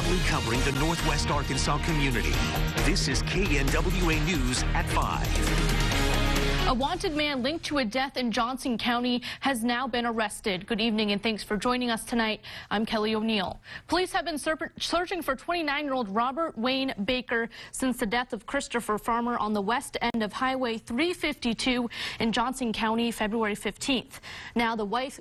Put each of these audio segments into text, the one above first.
proudly covering the Northwest Arkansas community. This is KNWA News at 5. A wanted man linked to a death in Johnson County has now been arrested. Good evening and thanks for joining us tonight. I'm Kelly O'Neill. Police have been searching for 29-year-old Robert Wayne Baker since the death of Christopher Farmer on the west end of Highway 352 in Johnson County, February 15th. Now the wife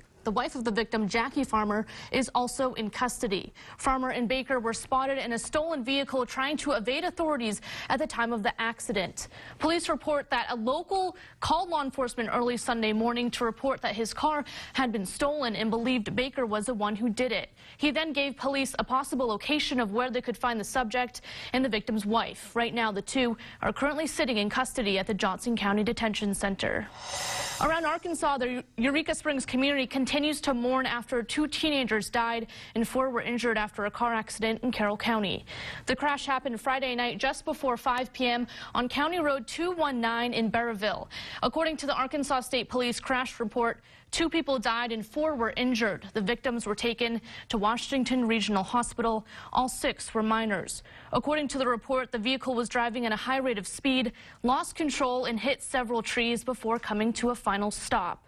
of the victim, Jackie Farmer, is also in custody. Farmer and Baker were spotted in a stolen vehicle trying to evade authorities at the time of the accident. Police report that a local called law enforcement early Sunday morning to report that his car had been stolen and believed Baker was the one who did it. He then gave police a possible location of where they could find the subject and the victim's wife. Right now, the two are currently sitting in custody at the Johnson County Detention Center. Around Arkansas, the Eureka Springs community continues to mourn after 2 teenagers died and 4 were injured after a car accident in Carroll County. The crash happened Friday night just before 5 p.m. on County Road 219 in Barraville. According to the Arkansas State Police crash report, 2 people died and 4 were injured. The victims were taken to Washington Regional Hospital. All 6 were minors. According to the report, the vehicle was driving at a high rate of speed, lost control, and hit several trees before coming to a final stop.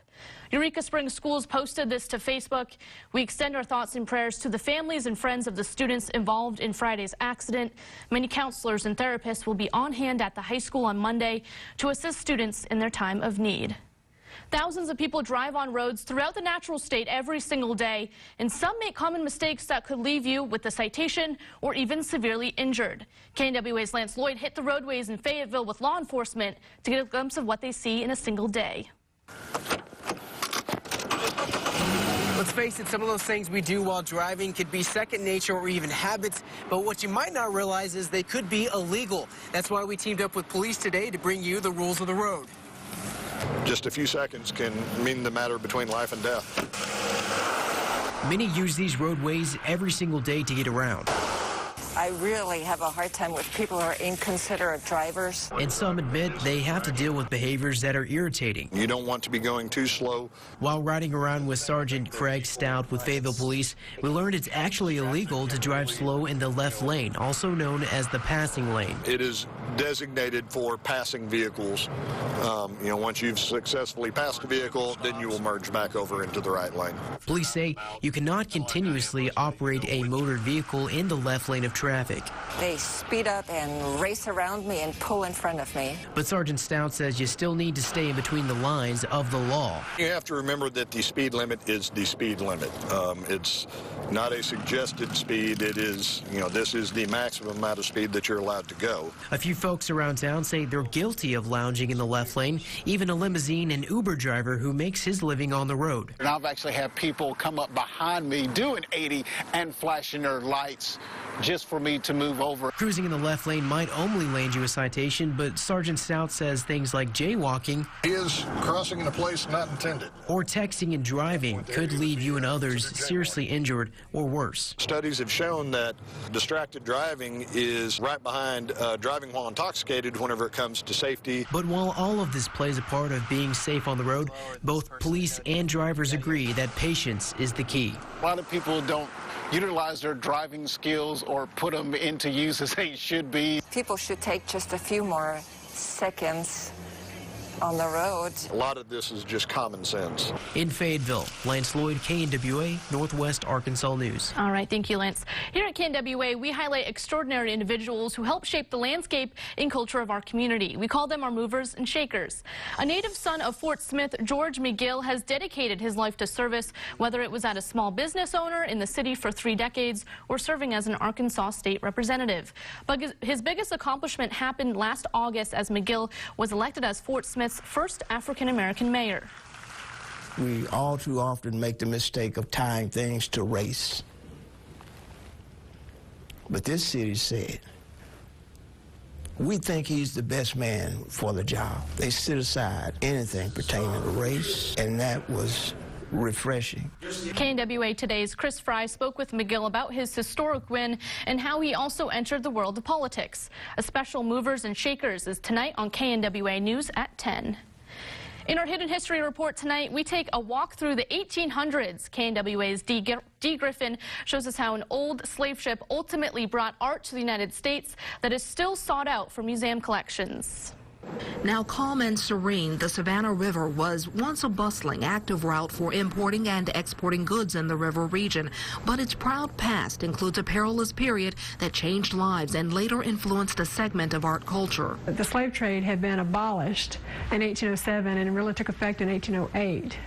Eureka Springs Schools posted this to Facebook. We extend our thoughts and prayers to the families and friends of the students involved in Friday's accident. Many counselors and therapists will be on hand at the high school on Monday to assist students in their time of need. Thousands of people drive on roads throughout the natural state every single day, and some make common mistakes that could leave you with a citation or even severely injured. KNWA's Lance Lloyd hit the roadways in Fayetteville with law enforcement to get a glimpse of what they see in a single day. Let's face it, some of those things we do while driving could be second nature or even habits, but what you might not realize is they could be illegal. That's why we teamed up with police today to bring you the rules of the road. Just a few seconds can mean the matter between life and death. Many use these roadways every single day to get around. I really have a hard time with people who are inconsiderate drivers. And some admit they have to deal with behaviors that are irritating. You don't want to be going too slow. While riding around with Sergeant Craig Stout with Fayetteville Police, we learned it's actually illegal to drive slow in the left lane, also known as the passing lane. It is designated for passing vehicles. Once you've successfully passed a vehicle, then you will merge back over into the right lane. Police say you cannot continuously operate a motor vehicle in the left lane of traffic. They speed up and race around me and pull in front of me. But Sergeant Stout says you still need to stay in between the lines of the law. You have to remember that the speed limit is the speed limit. It's not a suggested speed. It is, this is the maximum amount of speed that you're allowed to go. A few folks around town say they're guilty of lounging in the left lane, even a limousine and Uber driver who makes his living on the road. And I've actually had people come up behind me doing 80 and flashing their lights just for me to move over. Cruising in the left lane might only land you a citation, but Sergeant Stout says things like jaywalking Is crossing in a place not intended. or texting and driving could leave you and others seriously injured or worse. Studies have shown that distracted driving is right behind driving while intoxicated whenever it comes to safety. But while all of this plays a part of being safe on the road, both police and drivers agree that patience is the key. A lot of people don't utilize their driving skills or put them into use as they should be. People should take just a few more seconds on the road. A lot of this is just common sense. In Fayetteville, Lance Lloyd, KNWA, Northwest Arkansas News. All right, thank you, Lance. Here at KNWA, we highlight extraordinary individuals who help shape the landscape and culture of our community. We call them our movers and shakers. A native son of Fort Smith, George McGill, has dedicated his life to service, whether it was as a small business owner in the city for 3 decades or serving as an Arkansas state representative. But his biggest accomplishment happened last August as McGill was elected as Fort Smith's first African-American mayor. We all too often make the mistake of tying things to race. But this city said, we think he's the best man for the job. They set aside anything pertaining to race, and that was refreshing. KNWA Today's Chris Fry spoke with McGill about his historic win and how he also entered the world of politics. A special Movers and Shakers is tonight on KNWA News at 10. In our Hidden History Report tonight, we take a walk through the 1800s. KNWA's Dee Griffin shows us how an old slave ship ultimately brought art to the United States that is still sought out for museum collections. Now calm and serene, the Savannah River was once a bustling, active route for importing and exporting goods in the river region. But its proud past includes a perilous period that changed lives and later influenced a segment of art culture. The slave trade had been abolished in 1807 and it really took effect in 1808.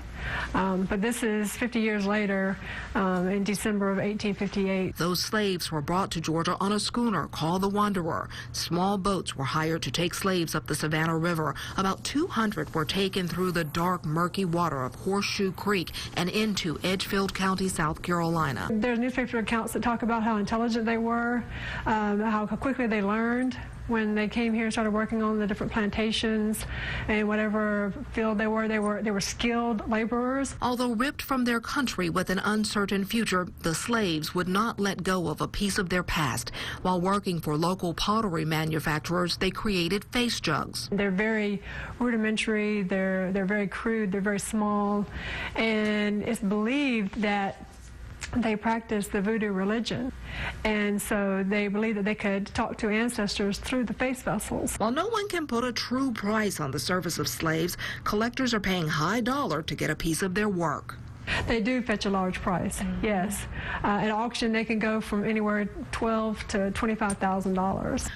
But this is 50 years later, in December of 1858. Those slaves were brought to Georgia on a schooner called the Wanderer. Small boats were hired to take slaves up the Savannah River. About 200 were taken through the dark, murky water of Horseshoe Creek and into Edgefield County, South Carolina. There's newspaper accounts that talk about how intelligent they were, how quickly they learned when they came here and started working on the different plantations and whatever field they were skilled laborers. Although ripped from their country with an uncertain future, the slaves would not let go of a piece of their past. While working for local pottery manufacturers, they created face jugs. They're very rudimentary, they're very crude, they're very small, and it's believed that they practiced the voodoo religion, and so they believed that they could talk to ancestors through the face vessels. While no one can put a true price on the service of slaves, collectors are paying high dollar to get a piece of their work. They do fetch a large price, yes. At auction, they can go from anywhere $12,000 to $25,000.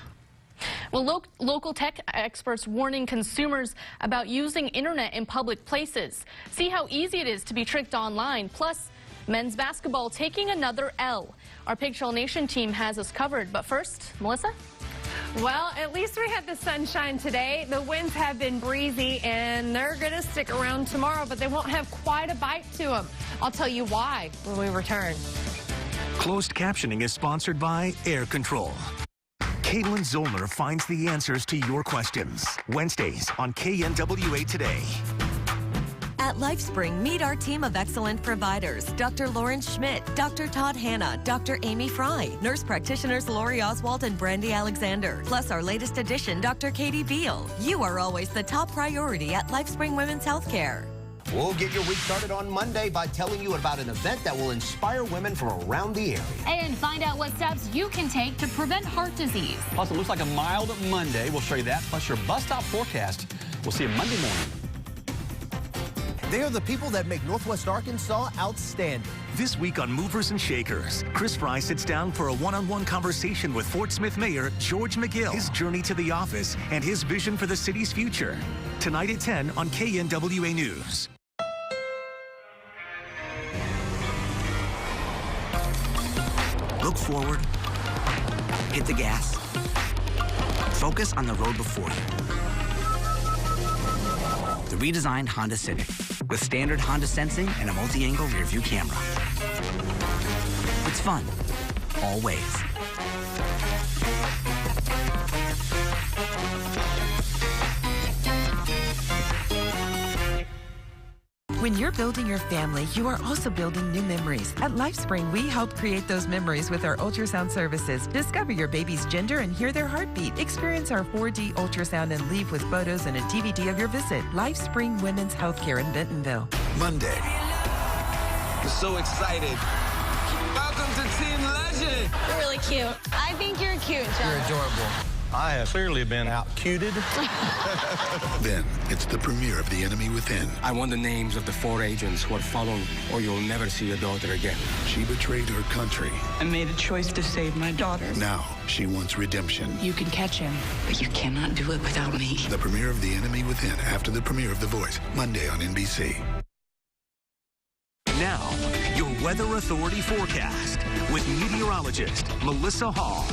Well, local tech experts warning consumers about using internet in public places. See how easy it is to be tricked online. Plus, men's basketball taking another L. Our Pig Trail Nation team has us covered. But first, Melissa? Well, at least we had the sunshine today. The winds have been breezy, and they're going to stick around tomorrow, but they won't have quite a bite to them. I'll tell you why when we return. Closed captioning is sponsored by Air Control. Caitlin Zollner finds the answers to your questions. Wednesdays on KNWA Today. At LifeSpring, meet our team of excellent providers. Dr. Lauren Schmidt, Dr. Todd Hanna, Dr. Amy Fry, nurse practitioners Lori Oswald and Brandy Alexander, plus our latest addition, Dr. Katie Beal. You are always the top priority at LifeSpring Women's Healthcare. We'll get your week started on Monday by telling you about an event that will inspire women from around the area. And find out what steps you can take to prevent heart disease. Plus, it looks like a mild Monday. We'll show you that. Plus, your bus stop forecast. We'll see you Monday morning. They are the people that make Northwest Arkansas outstanding. This week on Movers and Shakers, Chris Fry sits down for a one-on-one conversation with Fort Smith Mayor George McGill, his journey to the office, and his vision for the city's future. Tonight at 10 on KNWA News. Look forward, hit the gas, focus on the road before you. The redesigned Honda Civic with standard Honda sensing and a multi-angle rear view camera. It's fun, always. When you're building your family, you are also building new memories. At LifeSpring, we help create those memories with our ultrasound services. Discover your baby's gender and hear their heartbeat. Experience our 4D ultrasound and leave with photos and a DVD of your visit. LifeSpring Women's Healthcare in Bentonville. Monday. I'm so excited. Welcome to Team Legend. You're really cute. I think you're cute, John. You're adorable. I have clearly been out-cuted. Then it's the premiere of The Enemy Within. I want the names of the 4 agents who are following, or you'll never see your daughter again. She betrayed her country. I made a choice to save my daughter. Now she wants redemption. You can catch him, but you cannot do it without me. The premiere of The Enemy Within after the premiere of The Voice, Monday on NBC. Now, your Weather Authority forecast with meteorologist Melissa Hall.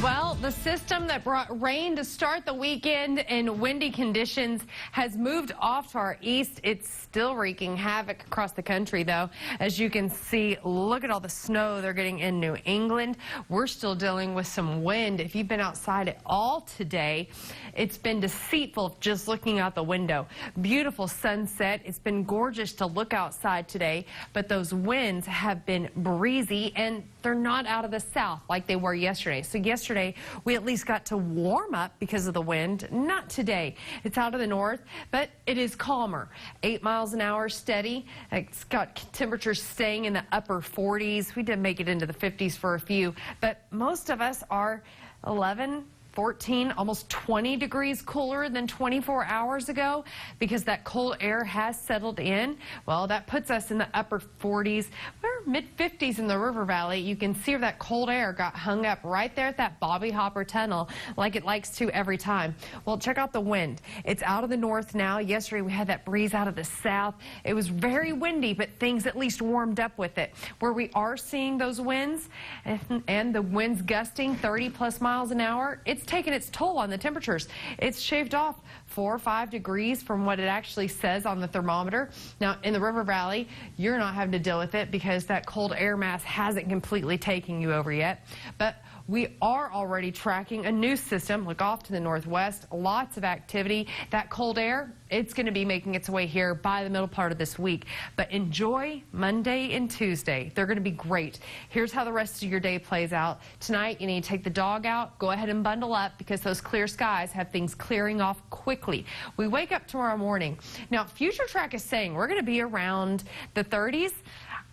Well, the system that brought rain to start the weekend in windy conditions has moved off to our east. It's still wreaking havoc across the country, though. As you can see, look at all the snow they're getting in New England. We're still dealing with some wind. If you've been outside at all today, it's been deceitful just looking out the window. Beautiful sunset. It's been gorgeous to look outside today, but those winds have been breezy and they're not out of the south like they were yesterday. So yesterday, we at least got to warm up because of the wind. Not today. It's out of the north, but it is calmer. 8 miles an hour, steady. It's got temperatures staying in the upper 40s. We did make it into the 50s for a few, but most of us are 11, 14, almost 20 degrees cooler than 24 hours ago because that cold air has settled in. Well, that puts us in the upper 40s. We're mid-50s in the River Valley. You can see that cold air got hung up right there at that Bobby Hopper Tunnel like it likes to every time. Well, check out the wind. It's out of the north now. Yesterday, we had that breeze out of the south. It was very windy, but things at least warmed up with it. Where we are seeing those winds and the winds gusting 30+ miles an hour, it's taken its toll on the temperatures. It's shaved off 4 or 5 degrees from what it actually says on the thermometer. Now, in the River Valley, you're not having to deal with it because that cold air mass hasn't completely taken you over yet. But we are already tracking a new system. Look off to the northwest. Lots of activity. That cold air, it's going to be making its way here by the middle part of this week. But enjoy Monday and Tuesday. They're going to be great. Here's how the rest of your day plays out. Tonight, you need to take the dog out. Go ahead and bundle up because those clear skies have things clearing off quickly. We wake up tomorrow morning. Now, Future Track is saying we're going to be around the 30s.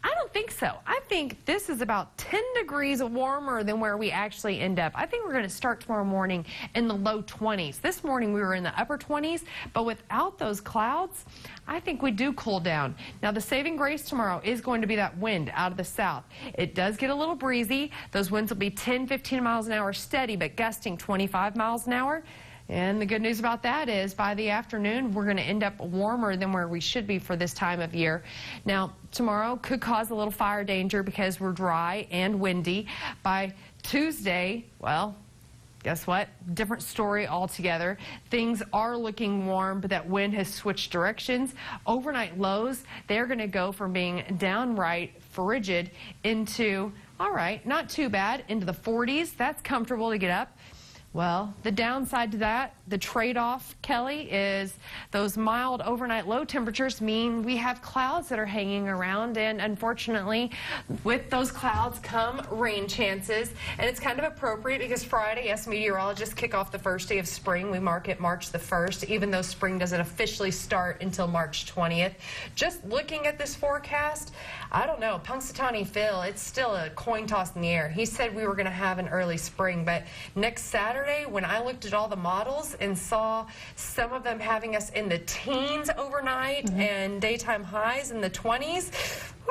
I don't think so. I think this is about 10 degrees warmer than where we actually end up. I think we're going to start tomorrow morning in the low 20s. This morning we were in the upper 20s, but without those clouds, I think we do cool down. Now, the saving grace tomorrow is going to be that wind out of the south. It does get a little breezy. Those winds will be 10, 15 miles an hour steady, but gusting 25 miles an hour. And the good news about that is by the afternoon, we're going to end up warmer than where we should be for this time of year. Now, tomorrow could cause a little fire danger because we're dry and windy. By Tuesday, well, guess what? Different story altogether. Things are looking warm, but that wind has switched directions. Overnight lows, they're going to go from being downright frigid into, all right, not too bad, into the 40s. That's comfortable to get up. Well, the downside to that, the trade-off, Kelly, is those mild overnight low temperatures mean we have clouds that are hanging around, and unfortunately, with those clouds come rain chances, and it's kind of appropriate because Friday, us meteorologists kick off the first day of spring. We mark it March the 1st, even though spring doesn't officially start until March 20th. Just looking at this forecast, I don't know, Punxsutawney Phil, it's still a coin toss in the air. He said we were going to have an early spring, but next Saturday, when I looked at all the models and saw some of them having us in the teens overnight and daytime highs in the 20s,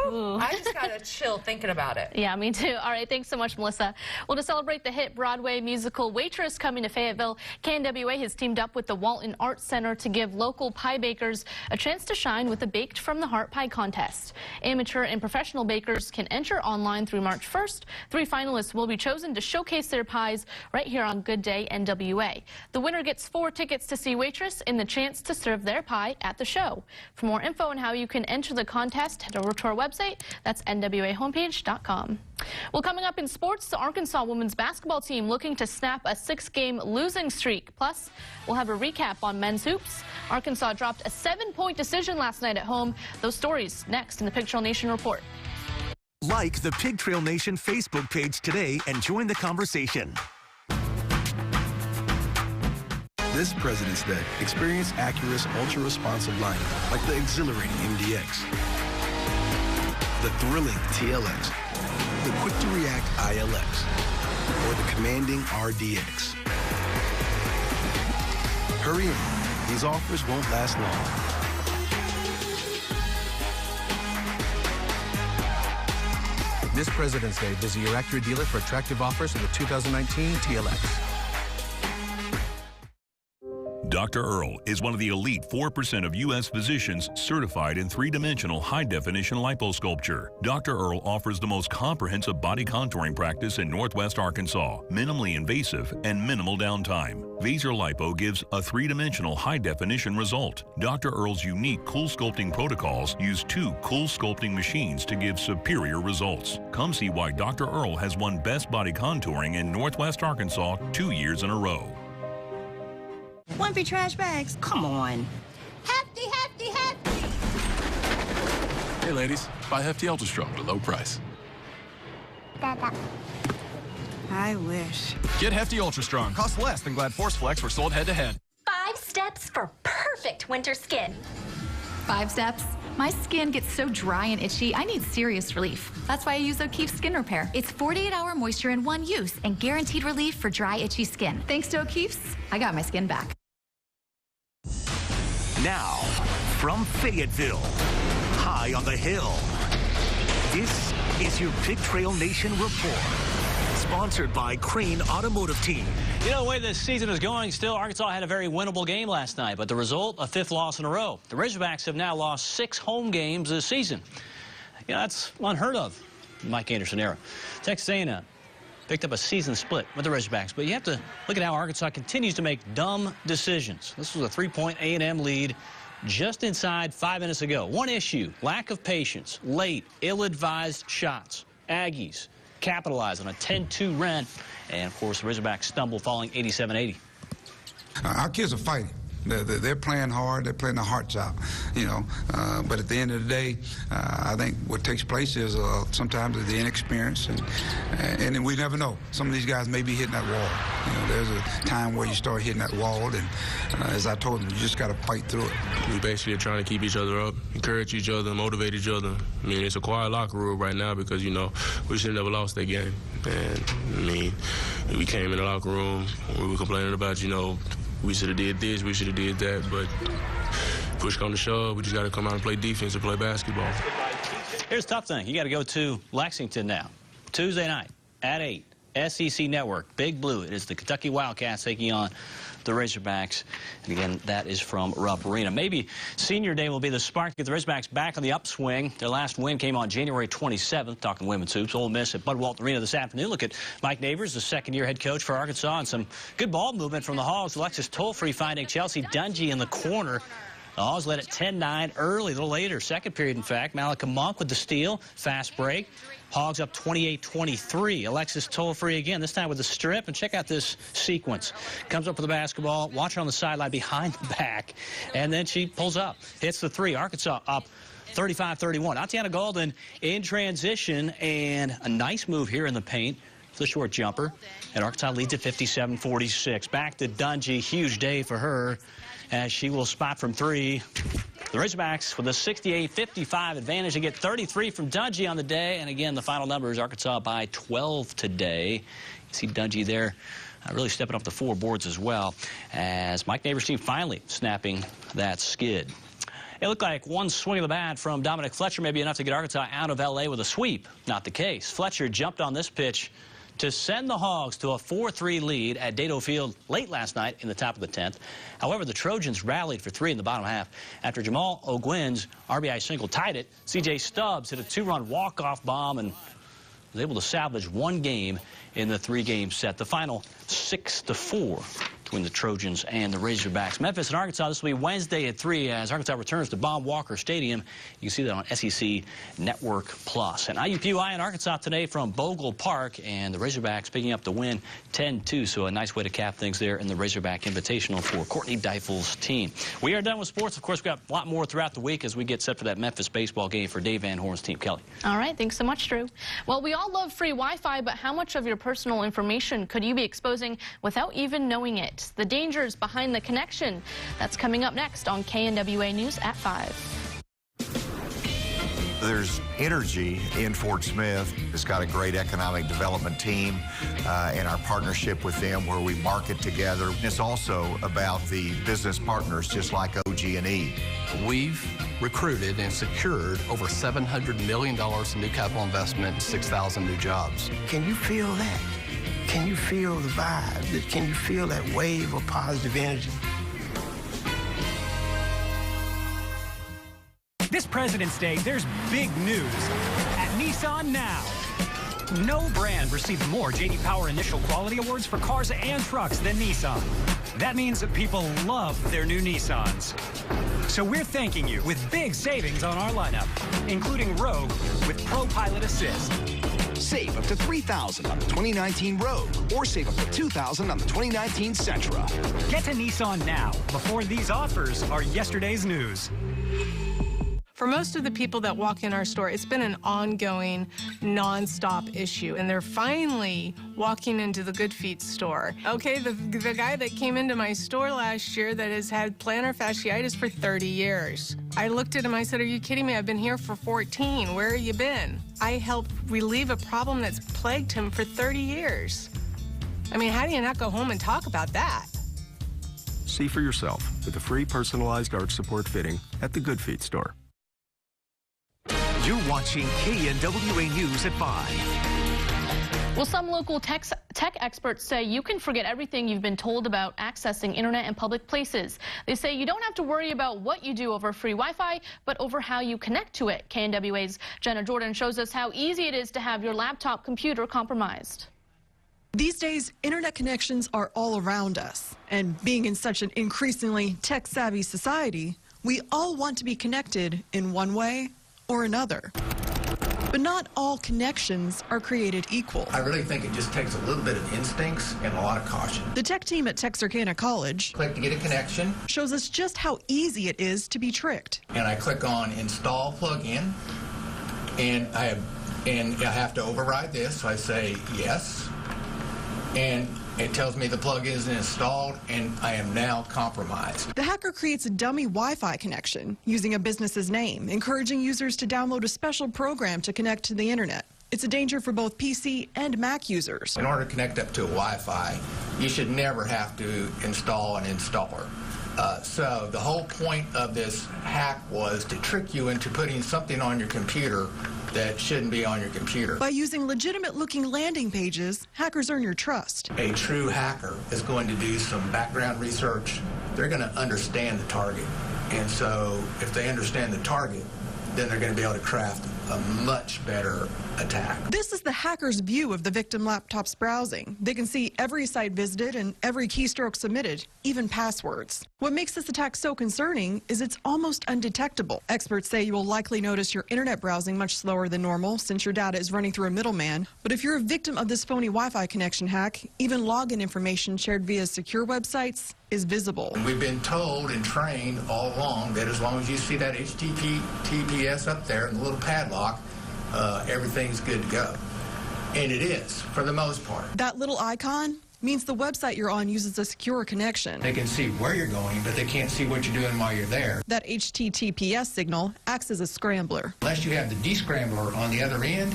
I just got a chill thinking about it. Yeah, me too. All right, thanks so much, Melissa. Well, to celebrate the hit Broadway musical Waitress coming to Fayetteville, KNWA has teamed up with the Walton Arts Center to give local pie bakers a chance to shine with the Baked from the Heart Pie Contest. Amateur and professional bakers can enter online through March 1st. 3 finalists will be chosen to showcase their pies right here on Good Day NWA. The winner gets 4 tickets to see Waitress and the chance to serve their pie at the show. For more info on how you can enter the contest, head over to our website. That's nwahomepage.com. Well, coming up in sports, the Arkansas women's basketball team looking to snap a 6-game losing streak. Plus, we'll have a recap on men's hoops. Arkansas dropped a 7-point decision last night at home. Those stories next in the Pig Trail Nation Report. Like the Pig Trail Nation Facebook page today and join the conversation. This President's Day, experience Acura's ultra-responsive lineup like the exhilarating MDX, the thrilling TLX, the quick-to-react ILX, or the commanding RDX. Hurry in. These offers won't last long. This President's Day, visit your Acura dealer for attractive offers on the 2019 TLX. Dr. Earl is one of the elite 4% of U.S. physicians certified in 3-dimensional high-definition liposculpture. Dr. Earl offers the most comprehensive body contouring practice in Northwest Arkansas, minimally invasive and minimal downtime. Vaser Lipo gives a 3-dimensional high-definition result. Dr. Earl's unique Cool Sculpting protocols use 2 Cool Sculpting machines to give superior results. Come see why Dr. Earl has won Best Body Contouring in Northwest Arkansas 2 years in a row. One for trash bags. Come on. Hefty, hefty, hefty. Hey, ladies. Buy Hefty Ultra Strong at a low price. I wish. Get Hefty Ultra Strong. Costs less than Glad Force Flex for sold head-to-head. 5 steps for perfect winter skin. 5 steps. My skin gets so dry and itchy, I need serious relief. That's why I use O'Keefe Skin Repair. It's 48-hour moisture in one use and guaranteed relief for dry, itchy skin. Thanks to O'Keefe's, I got my skin back. Now, from Fayetteville, high on the hill, this is your Big Trail Nation report. Sponsored by Crane Automotive Team. You know, the way this season is going, still, Arkansas had a very winnable game last night, but the result, a 5th loss in a row. The Razorbacks have now lost 6 home games this season. You know, that's unheard of, Mike Anderson era. Texas A&M picked up a season split with the Razorbacks, but you have to look at how Arkansas continues to make dumb decisions. This was a 3-point A&M lead just inside 5 minutes ago. One issue, lack of patience, late, ill-advised shots. Aggies capitalize on a 10-2 run, and of course the Razorbacks stumble, falling 87-80. Our kids are fighting. They're playing hard. They're playing their hearts out, you know. But at the end of the day, I think what takes place is sometimes the inexperience, and we never know. Some of these guys may be hitting that wall. You know, there's a time where you start hitting that wall, and as I told them, you just got to fight through it. We basically are trying to keep each other up, encourage each other, motivate each other. I mean, it's a quiet locker room right now because, you know, we should have never lost that game. And, I mean, we came in the locker room, we were complaining about, you know, we should have did this, we should have did that, but push come to shove, we just got to come out and play defense and play basketball. Here's the tough thing. You got to go to Lexington now. Tuesday night at 8, SEC Network, Big Blue. It is the Kentucky Wildcats taking on the Razorbacks. And again, that is from Rupp Arena. Maybe Senior Day will be the spark to get the Razorbacks back on the upswing. Their last win came on January 27th, talking women's hoops. Ole Miss at Bud Walton Arena this afternoon. Look at Mike Neighbors, the second-year head coach for Arkansas, and some good ball movement from the Hogs. Alexis Tolfree finding Chelsea Dungy in the corner. The Hogs led at 10-9 early, a little later, second period, in fact. Malika Monk with the steal, fast break. Hogs up 28-23. Alexis Tolfree again, this time with the strip. And check out this sequence. Comes up with the basketball, watch her on the sideline behind the back, and then she pulls up, hits the 3. Arkansas up 35-31. Atiana Golden in transition, and a nice move here in the paint. The short jumper, and Arkansas leads at 57-46. Back to Dungy, huge day for her, as she will spot from 3. The Razorbacks with a 68-55 advantage. They get 33 from Dungy on the day, and again, the final number is Arkansas by 12 today. You see Dungy there really stepping up the 4 boards as well, as Mike Neighbors' team finally snapping that skid. It looked like one swing of the bat from Dominic Fletcher may be enough to get Arkansas out of L.A. with a sweep. Not the case. Fletcher jumped on this pitch to send the Hogs to a 4-3 lead at Dato Field late last night in the top of the 10th. However, the Trojans rallied for 3 in the bottom half after Jamal O'Gwen's RBI single tied it. C.J. Stubbs hit a 2-run walk-off bomb and was able to salvage 1 game in the 3-game set. The final 6-4 between the Trojans and the Razorbacks. Memphis and Arkansas, this will be Wednesday at 3 as Arkansas returns to Bob Walker Stadium. You can see that on SEC Network Plus. And IUPUI in Arkansas today from Bogle Park, and the Razorbacks picking up the win 10-2. So a nice way to cap things there in the Razorback Invitational for Courtney Deifel's team. We are done with sports. Of course, we've got a lot more throughout the week as we get set for that Memphis baseball game for Dave Van Horn's team. Kelly. All right. Thanks so much, Drew. Well, we all love free Wi-Fi, but how much of your personal information could you be exposing without even knowing it? The dangers behind the connection. That's coming up next on KNWA News at 5. There's energy in Fort Smith. It's got a great economic development team and our partnership with them where we market together. It's also about the business partners just like OG&E. We've recruited and secured over $700 million in new capital investment, 6,000 new jobs. Can you feel that? Can you feel the vibe? Can you feel that wave of positive energy? This President's Day, there's big news at Nissan Now. No brand received more J.D. Power Initial Quality Awards for cars and trucks than Nissan. That means that people love their new Nissans. So we're thanking you with big savings on our lineup, including Rogue with Pro Pilot Assist. Save up to $3,000 on the 2019 Rogue, or save up to $2,000 on the 2019 Sentra. Get to Nissan now, before these offers are yesterday's news. For most of the people that walk in our store, it's been an ongoing, non-stop issue, and they're finally walking into the Good Feet store. Okay, the guy that came into my store last year that has had plantar fasciitis for 30 years. I looked at him, I said, "Are you kidding me? I've been here for 14. Where have you been?" I helped relieve a problem that's plagued him for 30 years. I mean, how do you not go home and talk about that? See for yourself with a free personalized arch support fitting at the Good Feet store. You're watching KNWA News at 5. Well, some local tech experts say you can forget everything you've been told about accessing internet in public places. They say you don't have to worry about what you do over free Wi-Fi, but over how you connect to it. KNWA's Jenna Jordan shows us how easy it is to have your laptop computer compromised. These days, internet connections are all around us. And being in such an increasingly tech-savvy society, we all want to be connected in one way or another. But not all connections are created equal. I really think it just takes a little bit of instincts and a lot of caution. The tech team at Texarkana College Click to get a connection. Shows us just how easy it is to be tricked. And I click on Install Plugin, and I have to override this, so I say yes. And it tells me the plug is installed, and I am now compromised. The hacker creates a dummy Wi-Fi connection using a business's name, encouraging users to download a special program to connect to the internet. It's a danger for both PC and Mac users. In order to connect up to a Wi-Fi, you should never have to install an installer. So the whole point of this hack was to trick you into putting something on your computer that shouldn't be on your computer. By using legitimate-looking landing pages, hackers earn your trust. A true hacker is going to do some background research. They're going to understand the target. And so if they understand the target, then they're going to be able to craft a much better attack. This is the hacker's view of the victim laptop's browsing. They can see every site visited and every keystroke submitted, even passwords. What makes this attack so concerning is it's almost undetectable. Experts say you will likely notice your internet browsing much slower than normal since your data is running through a middleman. But if you're a victim of this phony Wi-Fi connection hack, even login information shared via secure websites is visible. We've been told and trained all along that as long as you see that HTTPS up there and the little padlock, everything's good to go. And it is, for the most part. That little icon means the website you're on uses a secure connection. They can see where you're going, but they can't see what you're doing while you're there. That HTTPS signal acts as a scrambler. Unless you have the descrambler on the other end,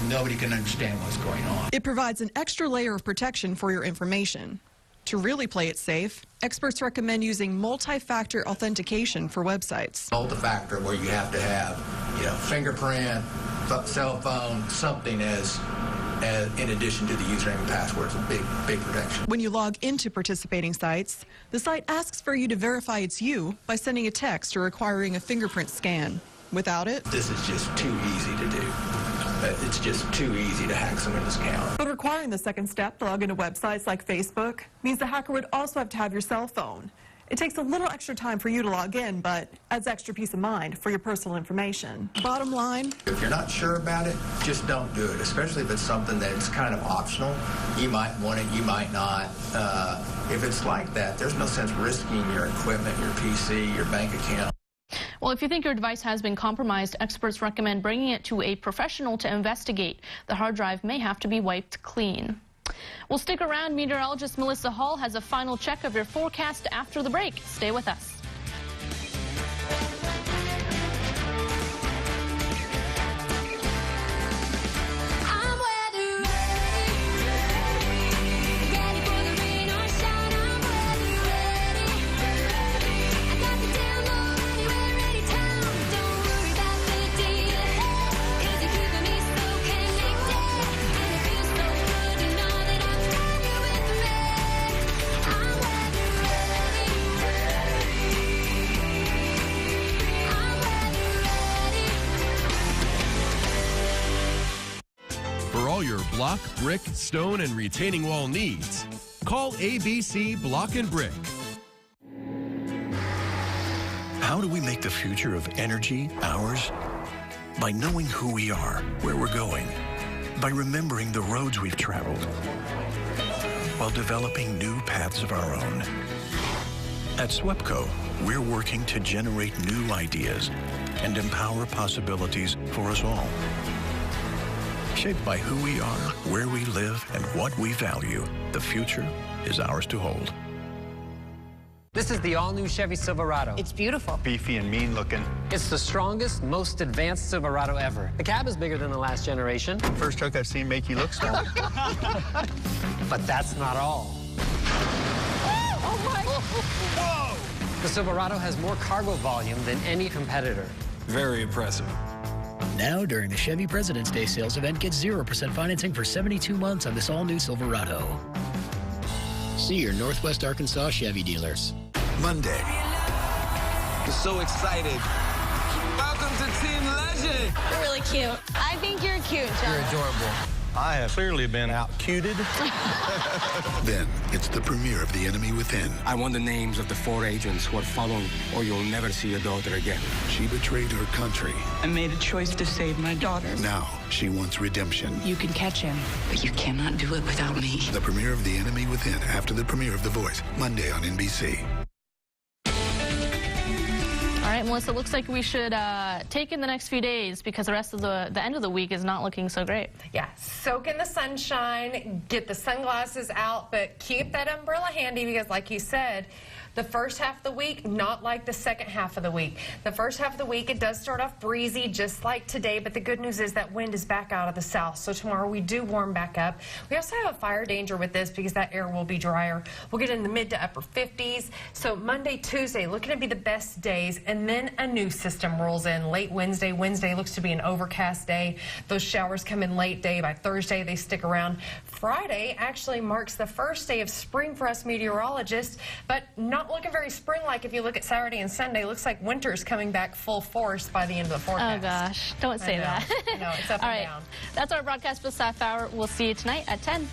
nobody can understand what's going on. It provides an extra layer of protection for your information. To really play it safe, experts recommend using multi-factor authentication for websites. Multi-factor, where you have to have, fingerprint, cell phone, something as in addition to the username and password. It's a big protection. When you log into participating sites, the site asks for you to verify it's you by sending a text or requiring a fingerprint scan. Without it, this is just too easy to do. It's just too easy to hack someone's account. But requiring the second step to log into websites like Facebook means the hacker would also have to have your cell phone. It takes a little extra time for you to log in, but adds extra peace of mind for your personal information. Bottom line, if you're not sure about it, just don't do it, especially if it's something that's kind of optional. You might want it, you might not. If it's like that, there's no sense risking your equipment, your PC, your bank account. Well, if you think your device has been compromised, experts recommend bringing it to a professional to investigate. The hard drive may have to be wiped clean. Well, stick around. Meteorologist Melissa Hall has a final check of your forecast after the break. Stay with us. Block, brick, stone, and retaining wall needs. Call ABC Block and Brick. How do we make the future of energy ours? By knowing who we are, where we're going, by remembering the roads we've traveled, while developing new paths of our own. At SWEPCO, we're working to generate new ideas and empower possibilities for us all. Shaped by who we are, where we live, and what we value, the future is ours to hold. This is the all-new Chevy Silverado. It's beautiful. Beefy and mean looking. It's the strongest, most advanced Silverado ever. The cab is bigger than the last generation. First truck I've seen make you look small. But that's not all. Oh my! Whoa! The Silverado has more cargo volume than any competitor. Very impressive. Now, during the Chevy President's Day sales event, get 0% financing for 72 months on this all-new Silverado. See your Northwest Arkansas Chevy dealers. Monday. I'm so excited. Welcome to Team Legend. You're really cute. I think you're cute, John. You're adorable. I have clearly been out-cuted. Then it's the premiere of The Enemy Within. I want the names of the 4 agents who are following, or you'll never see your daughter again. She betrayed her country. I made a choice to save my daughter. Now she wants redemption. You can catch him, but you cannot do it without me. The premiere of The Enemy Within after the premiere of The Voice, Monday on NBC. All right, Melissa, looks like we should take in the next few days because the rest of the end of the week is not looking so great. Yeah, soak in the sunshine, get the sunglasses out, but keep that umbrella handy because, like you said, the first half of the week, not like the second half of the week. The first half of the week, it does start off breezy, just like today, but the good news is that wind is back out of the south, so tomorrow we do warm back up. We also have a fire danger with this because that air will be drier. We'll get in the mid to upper 50s, so Monday, Tuesday, looking to be the best days, and then a new system rolls in late Wednesday. Wednesday looks to be an overcast day. Those showers come in late day. By Thursday, they stick around. Friday actually marks the first day of spring for us meteorologists, but not looking very spring-like. If you look at Saturday and Sunday, looks like winter's coming back full force by the end of the forecast. Oh gosh, don't say that. No, it's up All and right, down. that's our broadcast for this half hour. We'll see you tonight at 10.